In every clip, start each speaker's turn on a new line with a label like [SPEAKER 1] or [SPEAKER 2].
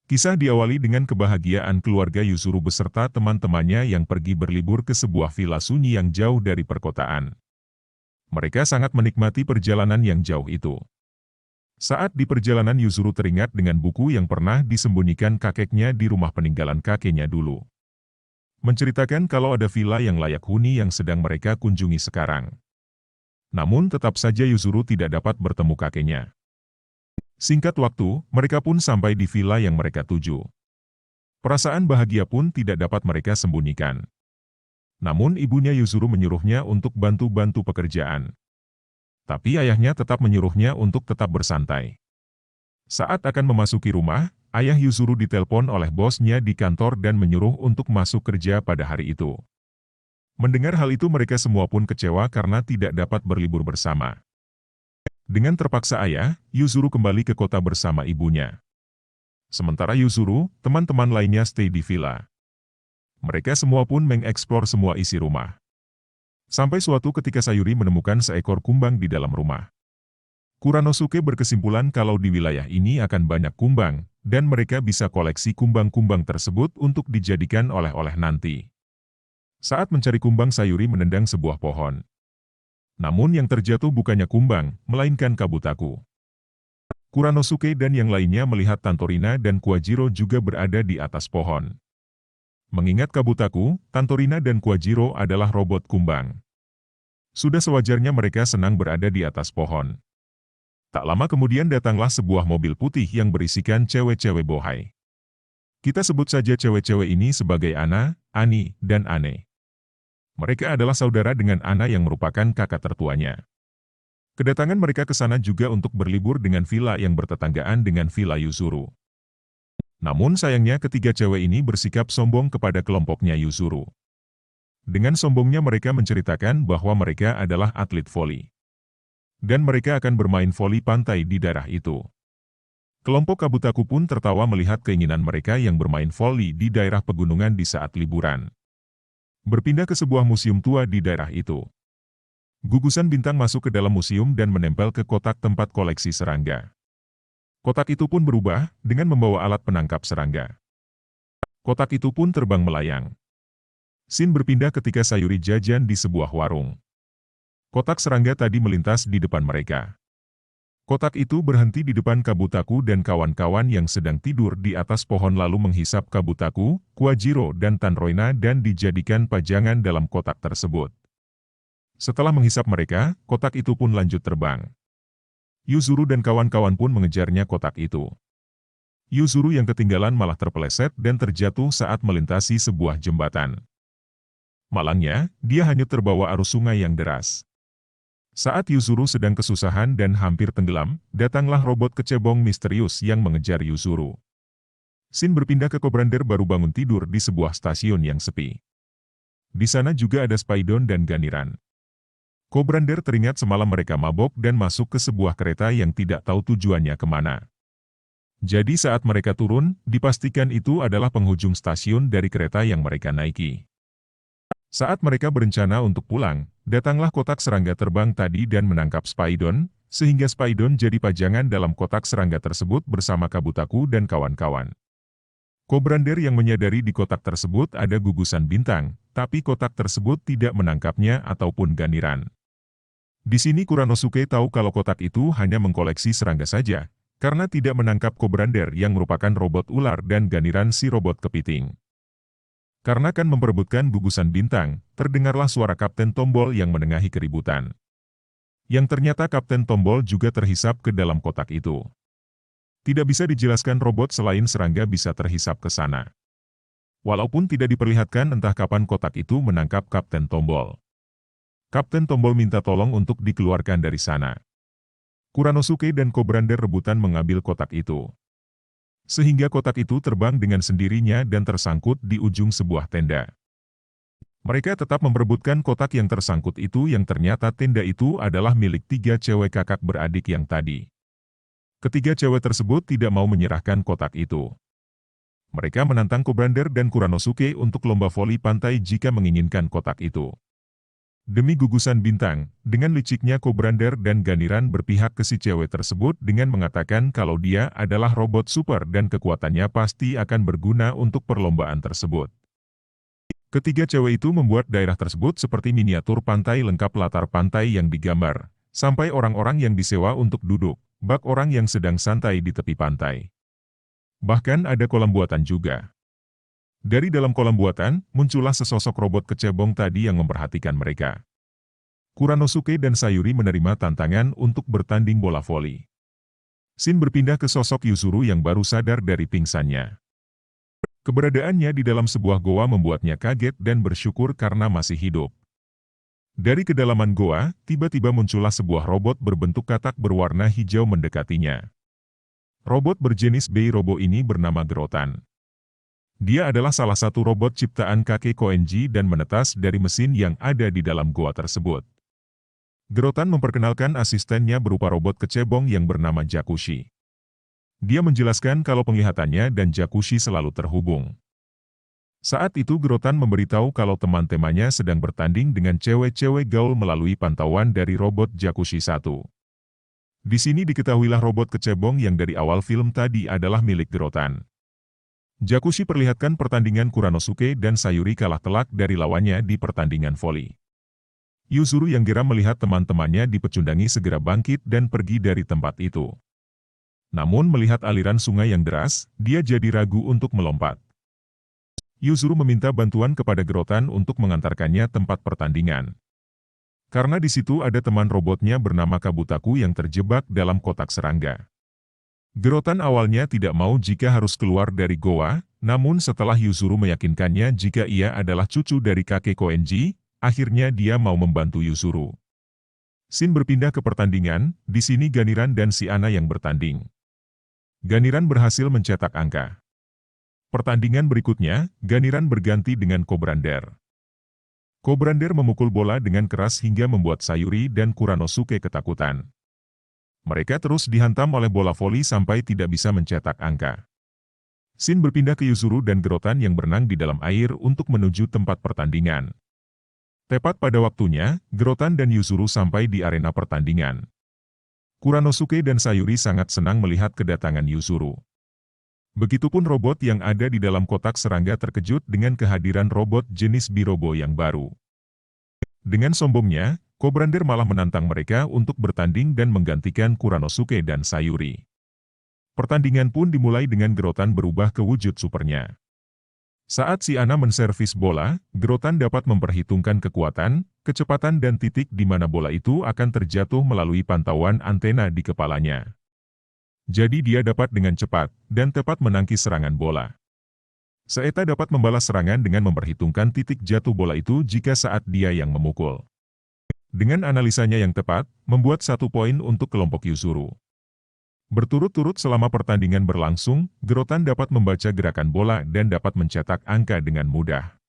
[SPEAKER 1] Kisah diawali dengan kebahagiaan keluarga Yuzuru beserta teman-temannya yang pergi berlibur ke sebuah villa sunyi yang jauh dari perkotaan. Mereka sangat menikmati perjalanan yang jauh itu. Saat di perjalanan Yuzuru teringat dengan buku yang pernah disembunyikan kakeknya di rumah peninggalan kakeknya dulu. Menceritakan kalau ada villa yang layak huni yang sedang mereka kunjungi sekarang. Namun tetap saja Yuzuru tidak dapat bertemu kakeknya. Singkat waktu, mereka pun sampai di villa yang mereka tuju. Perasaan bahagia pun tidak dapat mereka sembunyikan. Namun ibunya Yuzuru menyuruhnya untuk bantu-bantu pekerjaan. Tapi ayahnya tetap menyuruhnya untuk tetap bersantai. Saat akan memasuki rumah, ayah Yuzuru ditelepon oleh bosnya di kantor dan menyuruh untuk masuk kerja pada hari itu. Mendengar hal itu mereka semua pun kecewa karena tidak dapat berlibur bersama. Dengan terpaksa ayah, Yuzuru kembali ke kota bersama ibunya. Sementara Yuzuru, teman-teman lainnya stay di villa. Mereka semua pun mengeksplor semua isi rumah. Sampai suatu ketika Sayuri menemukan seekor kumbang di dalam rumah. Kuranosuke berkesimpulan kalau di wilayah ini akan banyak kumbang, dan mereka bisa koleksi kumbang-kumbang tersebut untuk dijadikan oleh-oleh nanti. Saat mencari kumbang Sayuri menendang sebuah pohon. Namun yang terjatuh bukannya kumbang, melainkan Kabutaku. Kuranosuke dan yang lainnya melihat Tantorina dan Kuajiro juga berada di atas pohon. Mengingat Kabutaku, Tantorina dan Kuajiro adalah robot kumbang. Sudah sewajarnya mereka senang berada di atas pohon. Tak lama kemudian datanglah sebuah mobil putih yang berisikan cewek-cewek bohai. Kita sebut saja cewek-cewek ini sebagai Ana, Ani, dan Ane. Mereka adalah saudara dengan Ana yang merupakan kakak tertuanya. Kedatangan mereka ke sana juga untuk berlibur dengan villa yang bertetanggaan dengan villa Yuzuru. Namun sayangnya ketiga cewek ini bersikap sombong kepada kelompoknya Yuzuru. Dengan sombongnya mereka menceritakan bahwa mereka adalah atlet voli. Dan mereka akan bermain voli pantai di daerah itu. Kelompok Kabutaku pun tertawa melihat keinginan mereka yang bermain voli di daerah pegunungan di saat liburan. Berpindah ke sebuah museum tua di daerah itu. Gugusan bintang masuk ke dalam museum dan menempel ke kotak tempat koleksi serangga. Kotak itu pun berubah dengan membawa alat penangkap serangga. Kotak itu pun terbang melayang. Scene berpindah ketika Sayuri jajan di sebuah warung. Kotak serangga tadi melintas di depan mereka. Kotak itu berhenti di depan Kabutaku dan kawan-kawan yang sedang tidur di atas pohon lalu menghisap Kabutaku, Kuajiro dan Tanroina dan dijadikan pajangan dalam kotak tersebut. Setelah menghisap mereka, kotak itu pun lanjut terbang. Yuzuru dan kawan-kawan pun mengejarnya kotak itu. Yuzuru yang ketinggalan malah terpeleset dan terjatuh saat melintasi sebuah jembatan. Malangnya, dia hanyut terbawa arus sungai yang deras. Saat Yuzuru sedang kesusahan dan hampir tenggelam, datanglah robot kecebong misterius yang mengejar Yuzuru. Scene berpindah ke Kobrander baru bangun tidur di sebuah stasiun yang sepi. Di sana juga ada Spaidon dan Ganiran. Kobrander teringat semalam mereka mabok dan masuk ke sebuah kereta yang tidak tahu tujuannya kemana. Jadi saat mereka turun, dipastikan itu adalah penghujung stasiun dari kereta yang mereka naiki. Saat mereka berencana untuk pulang, datanglah kotak serangga terbang tadi dan menangkap Spaidon, sehingga Spaidon jadi pajangan dalam kotak serangga tersebut bersama Kabutaku dan kawan-kawan. Kobrander yang menyadari di kotak tersebut ada gugusan bintang, tapi kotak tersebut tidak menangkapnya ataupun Ganiran. Di sini Kuranosuke tahu kalau kotak itu hanya mengkoleksi serangga saja, karena tidak menangkap Kobrander yang merupakan robot ular dan Ganiran si robot kepiting. Karena kan memperebutkan gugusan bintang, terdengarlah suara Kapten Tombol yang menengahi keributan. Yang ternyata Kapten Tombol juga terhisap ke dalam kotak itu. Tidak bisa dijelaskan robot selain serangga bisa terhisap ke sana. Walaupun tidak diperlihatkan entah kapan kotak itu menangkap Kapten Tombol. Kapten Tombol minta tolong untuk dikeluarkan dari sana. Kuranosuke dan Kobrander rebutan mengambil kotak itu. Sehingga kotak itu terbang dengan sendirinya dan tersangkut di ujung sebuah tenda. Mereka tetap memperebutkan kotak yang tersangkut itu yang ternyata tenda itu adalah milik tiga cewek kakak beradik yang tadi. Ketiga cewek tersebut tidak mau menyerahkan kotak itu. Mereka menantang Kobrander dan Kuranosuke untuk lomba voli pantai jika menginginkan kotak itu. Demi gugusan bintang, dengan liciknya Kobrander dan Ganiran berpihak ke si cewek tersebut dengan mengatakan kalau dia adalah robot super dan kekuatannya pasti akan berguna untuk perlombaan tersebut. Ketiga cewek itu membuat daerah tersebut seperti miniatur pantai lengkap latar pantai yang digambar, sampai orang-orang yang disewa untuk duduk, bak orang yang sedang santai di tepi pantai. Bahkan ada kolam buatan juga. Dari dalam kolam buatan, muncullah sesosok robot kecebong tadi yang memperhatikan mereka. Kuranosuke dan Sayuri menerima tantangan untuk bertanding bola voli. Shin berpindah ke sosok Yuzuru yang baru sadar dari pingsannya. Keberadaannya di dalam sebuah goa membuatnya kaget dan bersyukur karena masih hidup. Dari kedalaman goa, tiba-tiba muncullah sebuah robot berbentuk katak berwarna hijau mendekatinya. Robot berjenis Bei-Robo ini bernama Gerotan. Dia adalah salah satu robot ciptaan kakek Koenji dan menetas dari mesin yang ada di dalam goa tersebut. Gerotan memperkenalkan asistennya berupa robot kecebong yang bernama Jakushi. Dia menjelaskan kalau penglihatannya dan Jakushi selalu terhubung. Saat itu Gerotan memberitahu kalau teman-temannya sedang bertanding dengan cewek-cewek gaul melalui pantauan dari robot Jakushi 1. Di sini diketahuilah robot kecebong yang dari awal film tadi adalah milik Gerotan. Jakushi perlihatkan pertandingan Kuranosuke dan Sayuri kalah telak dari lawannya di pertandingan voli. Yuzuru yang geram melihat teman-temannya dipecundangi segera bangkit dan pergi dari tempat itu. Namun melihat aliran sungai yang deras, dia jadi ragu untuk melompat. Yuzuru meminta bantuan kepada Gerotan untuk mengantarkannya tempat pertandingan. Karena di situ ada teman robotnya bernama Kabutaku yang terjebak dalam kotak serangga. Gerotan awalnya tidak mau jika harus keluar dari goa, namun setelah Yuzuru meyakinkannya jika ia adalah cucu dari kakek Koenji, akhirnya dia mau membantu Yuzuru. Shin berpindah ke pertandingan, di sini Ganiran dan si Ana yang bertanding. Ganiran berhasil mencetak angka. Pertandingan berikutnya, Ganiran berganti dengan Kobrander. Kobrander memukul bola dengan keras hingga membuat Sayuri dan Kuranosuke ketakutan. Mereka terus dihantam oleh bola voli sampai tidak bisa mencetak angka. Shin berpindah ke Yuzuru dan Gerotan yang berenang di dalam air untuk menuju tempat pertandingan. Tepat pada waktunya, Gerotan dan Yuzuru sampai di arena pertandingan. Kuranosuke dan Sayuri sangat senang melihat kedatangan Yuzuru. Begitupun robot yang ada di dalam kotak serangga terkejut dengan kehadiran robot jenis Bi-Robo yang baru. Dengan sombongnya, Kobrander malah menantang mereka untuk bertanding dan menggantikan Kuranosuke dan Sayuri. Pertandingan pun dimulai dengan Gerotan berubah ke wujud supernya. Saat si Ana menservis bola, Gerotan dapat memperhitungkan kekuatan, kecepatan dan titik di mana bola itu akan terjatuh melalui pantauan antena di kepalanya. Jadi dia dapat dengan cepat dan tepat menangkis serangan bola. Seeta dapat membalas serangan dengan memperhitungkan titik jatuh bola itu jika saat dia yang memukul. Dengan analisanya yang tepat, membuat 1 poin untuk kelompok Yuzuru. Berturut-turut selama pertandingan berlangsung, Gerotan dapat membaca gerakan bola dan dapat mencetak angka dengan mudah.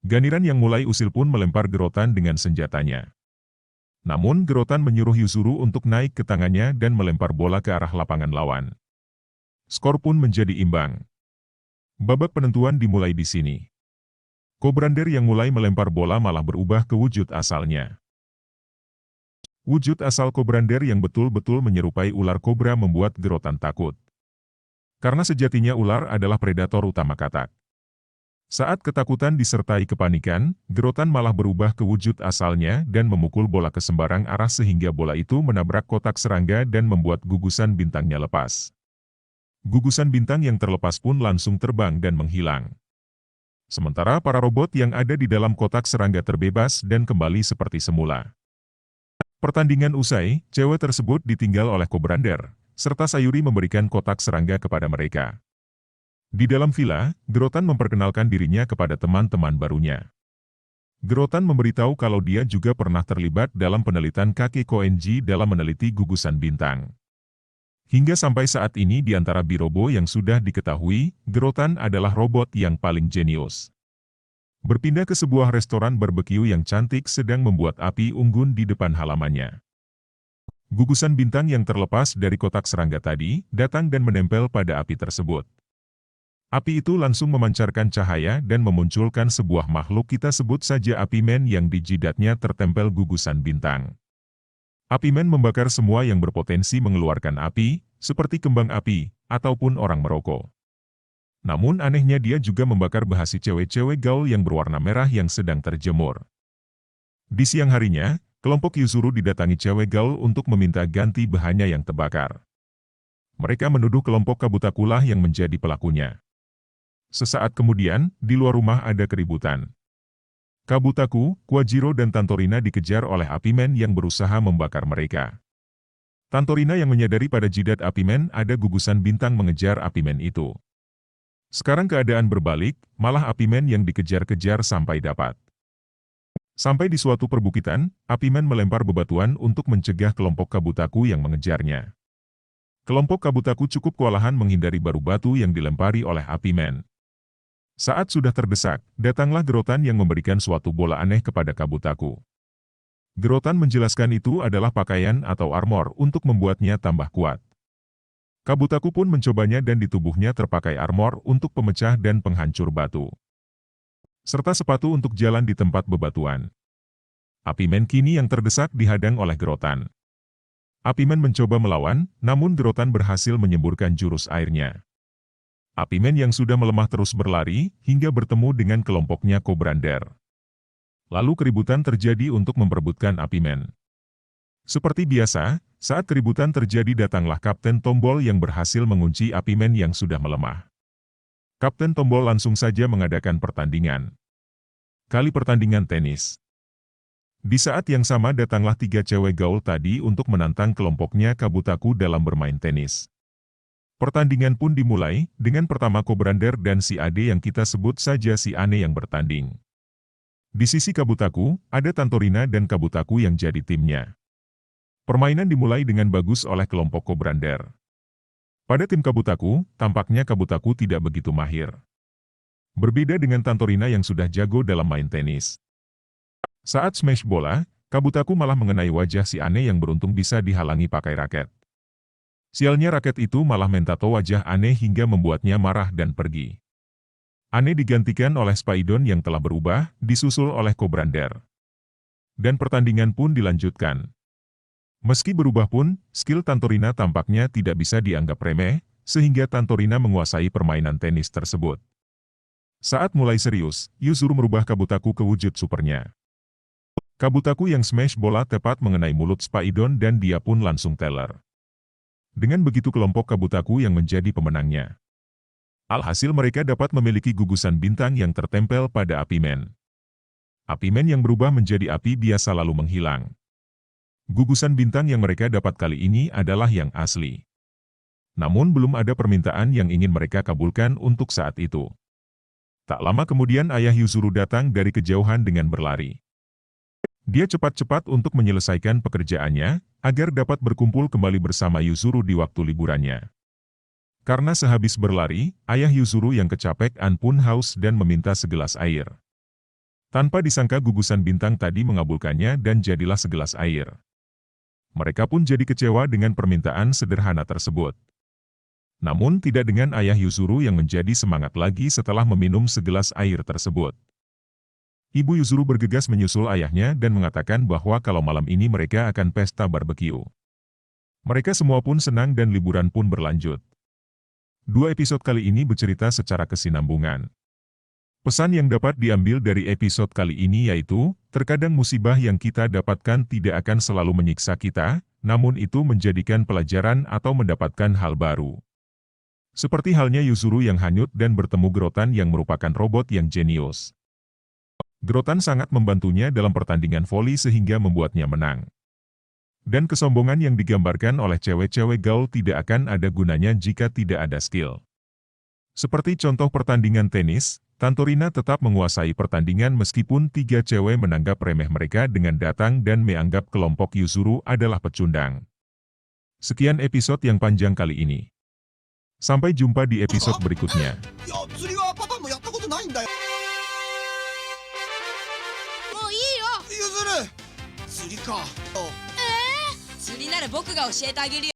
[SPEAKER 1] Ganiran yang mulai usil pun melempar Gerotan dengan senjatanya. Namun Gerotan menyuruh Yuzuru untuk naik ke tangannya dan melempar bola ke arah lapangan lawan. Skor pun menjadi imbang. Babak penentuan dimulai di sini. Kobrander yang mulai melempar bola malah berubah ke wujud asalnya. Wujud asal Kobrander yang betul-betul menyerupai ular kobra membuat Gerotan takut. Karena sejatinya ular adalah predator utama katak. Saat ketakutan disertai kepanikan, Gerotan malah berubah ke wujud asalnya dan memukul bola ke sembarang arah sehingga bola itu menabrak kotak serangga dan membuat gugusan bintangnya lepas. Gugusan bintang yang terlepas pun langsung terbang dan menghilang. Sementara para robot yang ada di dalam kotak serangga terbebas dan kembali seperti semula. Pertandingan usai, cewek tersebut ditinggal oleh Kobrander, serta Sayuri memberikan kotak serangga kepada mereka. Di dalam villa, Gerotan memperkenalkan dirinya kepada teman-teman barunya. Gerotan memberitahu kalau dia juga pernah terlibat dalam penelitian kakek Koenji dalam meneliti gugusan bintang. Hingga sampai saat ini di antara Bi-Robo yang sudah diketahui, Gerotan adalah robot yang paling jenius. Berpindah ke sebuah restoran barbeque yang cantik sedang membuat api unggun di depan halamannya. Gugusan bintang yang terlepas dari kotak serangga tadi, datang dan menempel pada api tersebut. Api itu langsung memancarkan cahaya dan memunculkan sebuah makhluk kita sebut saja Apiman yang di jidatnya tertempel gugusan bintang. Apiman membakar semua yang berpotensi mengeluarkan api, seperti kembang api, ataupun orang merokok. Namun anehnya dia juga membakar bahasi cewek-cewek gaul yang berwarna merah yang sedang terjemur. Di siang harinya, kelompok Yuzuru didatangi cewek gaul untuk meminta ganti bahannya yang terbakar. Mereka menuduh kelompok Kabutaku-lah yang menjadi pelakunya. Sesaat kemudian, di luar rumah ada keributan. Kabutaku, Kwajiro dan Tantorina dikejar oleh Apiman yang berusaha membakar mereka. Tantorina yang menyadari pada jidat Apiman ada gugusan bintang mengejar Apiman itu. Sekarang keadaan berbalik, malah Apiman yang dikejar-kejar sampai dapat. Sampai di suatu perbukitan, Apiman melempar bebatuan untuk mencegah kelompok Kabutaku yang mengejarnya. Kelompok Kabutaku cukup kewalahan menghindari baru batu yang dilempari oleh Apiman. Saat sudah terdesak, datanglah Gerotan yang memberikan suatu bola aneh kepada Kabutaku. Gerotan menjelaskan itu adalah pakaian atau armor untuk membuatnya tambah kuat. Kabutaku pun mencobanya dan di tubuhnya terpakai armor untuk pemecah dan penghancur batu. Serta sepatu untuk jalan di tempat bebatuan. Apiman kini yang terdesak dihadang oleh Gerotan. Apiman mencoba melawan, namun Gerotan berhasil menyemburkan jurus airnya. Apiman yang sudah melemah terus berlari, hingga bertemu dengan kelompoknya Kobrander. Lalu keributan terjadi untuk memperebutkan Apiman. Seperti biasa, saat keributan terjadi datanglah Kapten Tombol yang berhasil mengunci Apiman yang sudah melemah. Kapten Tombol langsung saja mengadakan pertandingan. Kali pertandingan tenis. Di saat yang sama datanglah 3 cewek gaul tadi untuk menantang kelompoknya Kabutaku dalam bermain tenis. Pertandingan pun dimulai, dengan pertama Kobrander dan si Ade yang kita sebut saja si Ane yang bertanding. Di sisi Kabutaku, ada Tantorina dan Kabutaku yang jadi timnya. Permainan dimulai dengan bagus oleh kelompok Kobrander. Pada tim Kabutaku, tampaknya Kabutaku tidak begitu mahir. Berbeda dengan Tantorina yang sudah jago dalam main tenis. Saat smash bola, Kabutaku malah mengenai wajah si Ane yang beruntung bisa dihalangi pakai raket. Sialnya raket itu malah mentato wajah Ane hingga membuatnya marah dan pergi. Ane digantikan oleh Spaidon yang telah berubah, disusul oleh Kobrander. Dan pertandingan pun dilanjutkan. Meski berubah pun, skill Tantorina tampaknya tidak bisa dianggap remeh, sehingga Tantorina menguasai permainan tenis tersebut. Saat mulai serius, Yuzuru merubah Kabutaku ke wujud supernya. Kabutaku yang smash bola tepat mengenai mulut Spaidon dan dia pun langsung teler. Dengan begitu kelompok Kabutaku yang menjadi pemenangnya. Alhasil mereka dapat memiliki gugusan bintang yang tertempel pada Apiman. Apiman yang berubah menjadi api biasa lalu menghilang. Gugusan bintang yang mereka dapat kali ini adalah yang asli. Namun belum ada permintaan yang ingin mereka kabulkan untuk saat itu. Tak lama kemudian ayah Yuzuru datang dari kejauhan dengan berlari. Dia cepat-cepat untuk menyelesaikan pekerjaannya, agar dapat berkumpul kembali bersama Yuzuru di waktu liburannya. Karena sehabis berlari, ayah Yuzuru yang kecapekan pun haus dan meminta segelas air. Tanpa disangka gugusan bintang tadi mengabulkannya dan jadilah segelas air. Mereka pun jadi kecewa dengan permintaan sederhana tersebut. Namun tidak dengan ayah Yuzuru yang menjadi semangat lagi setelah meminum segelas air tersebut. Ibu Yuzuru bergegas menyusul ayahnya dan mengatakan bahwa kalau malam ini mereka akan pesta barbeque. Mereka semua pun senang dan liburan pun berlanjut. 2 episode kali ini bercerita secara kesinambungan. Pesan yang dapat diambil dari episode kali ini yaitu, terkadang musibah yang kita dapatkan tidak akan selalu menyiksa kita, namun itu menjadikan pelajaran atau mendapatkan hal baru. Seperti halnya Yuzuru yang hanyut dan bertemu Gerotan yang merupakan robot yang jenius. Gerotan sangat membantunya dalam pertandingan voli sehingga membuatnya menang. Dan kesombongan yang digambarkan oleh cewek-cewek gaul tidak akan ada gunanya jika tidak ada skill. Seperti contoh pertandingan tenis, Tantorina tetap menguasai pertandingan meskipun 3 cewek menanggap remeh mereka dengan datang dan menganggap kelompok Yuzuru adalah pecundang. Sekian episode yang panjang kali ini. Sampai jumpa di episode berikutnya.
[SPEAKER 2] 釣りか。釣りなら僕が教えてあげるよ。